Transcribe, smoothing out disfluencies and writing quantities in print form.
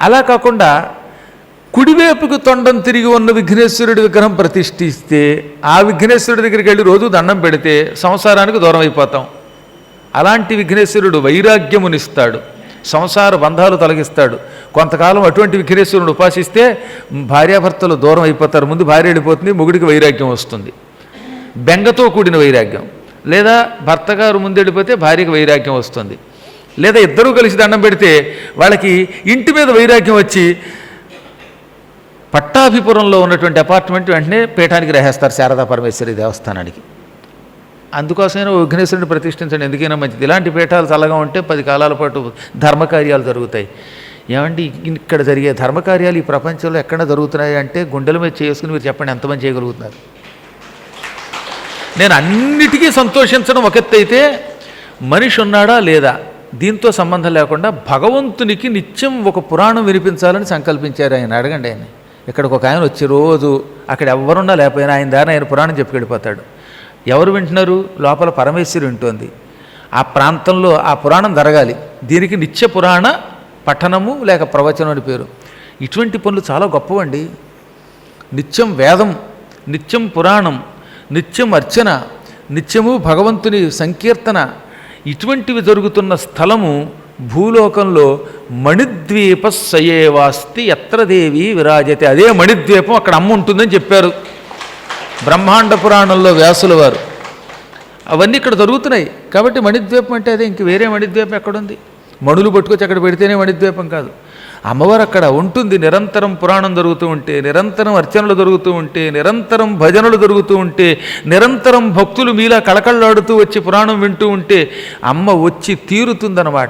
అలా కాకుండా కుడివైపుకు తొండం తిరిగి ఉన్న విఘ్నేశ్వరుడి విగ్రహం ప్రతిష్ఠిస్తే ఆ విఘ్నేశ్వరుడి దగ్గరికి వెళ్ళి రోజు దండం పెడితే సంసారానికి దూరం అయిపోతాం. అలాంటి విఘ్నేశ్వరుడు వైరాగ్యమునిస్తాడు, సంసార బంధాలు తొలగిస్తాడు. కొంతకాలం అటువంటి విఘ్నేశ్వరుడు ఉపాసిస్తే భార్యాభర్తలు దూరం అయిపోతారు. ముందు భార్య వెళ్ళిపోతుంది, మొగుడికి వైరాగ్యం వస్తుంది, బెంగతో కూడిన వైరాగ్యం. లేదా భర్త గారు ముందు వెళ్ళిపోతే భార్యకి వైరాగ్యం వస్తుంది. లేదా ఇద్దరూ కలిసి దండం పెడితే వాళ్ళకి ఇంటి మీద వైరాగ్యం వచ్చి పట్టాభిపురంలో ఉన్నటువంటి అపార్ట్మెంట్ వెంటనే పీఠానికి రాసేస్తారు, శారదా పరమేశ్వరి దేవస్థానానికి. అందుకోసమైనా విఘ్నేశ్వరుని ప్రతిష్ఠించండి, ఎందుకైనా మంచిది. ఇలాంటి పీఠాలు చల్లగా ఉంటే 10 కాలాల పాటు ధర్మకార్యాలు జరుగుతాయి. ఏమండి, ఇక్కడ జరిగే ధర్మకార్యాలు ఈ ప్రపంచంలో ఎక్కడ జరుగుతున్నాయి అంటే గుండెల మీద చేసుకుని మీరు చెప్పండి ఎంతమంది చేయగలుగుతున్నారు? నేను అన్నిటికీ సంతోషించడం ఒక ఎత్తు అయితే, మనిషి ఉన్నాడా లేదా దీంతో సంబంధం లేకుండా భగవంతునికి నిత్యం ఒక పురాణం వినిపించాలని సంకల్పించారు ఆయన. అడగండి ఆయన. ఇక్కడికి ఒక ఆయన వచ్చి రోజు అక్కడ ఎవరున్నా లేకపోయినా ఆయన దారిని ఆయన పురాణం చెప్పుకెళ్ళిపోతాడు. ఎవరు వింటున్నారు? లోపల పరమేశ్వరి వింటోంది. ఆ ప్రాంతంలో ఆ పురాణం జరగాలి. దీనికి నిత్య పురాణ పఠనము లేక ప్రవచనం అని పేరు. ఇటువంటి పనులు చాలా గొప్పవండి. నిత్యం వేదం, నిత్యం పురాణం, నిత్యం అర్చన, నిత్యము భగవంతుని సంకీర్తన, ఇటువంటివి జరుగుతున్న స్థలము భూలోకంలో మణిద్వీప సయేవాస్తి ఎత్ర దేవి విరాజతే. అదే మణిద్వీపం, అక్కడ అమ్మ ఉంటుందని చెప్పారు బ్రహ్మాండ పురాణంలో వ్యాసుల వారు. అవన్నీ ఇక్కడ జరుగుతున్నాయి కాబట్టి మణిద్వీపం అంటే అదే. ఇంక వేరే మణిద్వీపం ఎక్కడుంది? మణులు పట్టుకొచ్చి అక్కడ పెడితేనే మణిద్వీపం కాదు. అమ్మవారు అక్కడ ఉంటుంది. నిరంతరం పురాణం జరుగుతూ ఉంటే, నిరంతరం అర్చనలు జరుగుతూ ఉంటే, నిరంతరం భజనలు జరుగుతూ ఉంటే, నిరంతరం భక్తులు మీలా కళకళలాడుతూ వచ్చి పురాణం వింటూ ఉంటే అమ్మ వచ్చి తీరుతుందన్నమాట.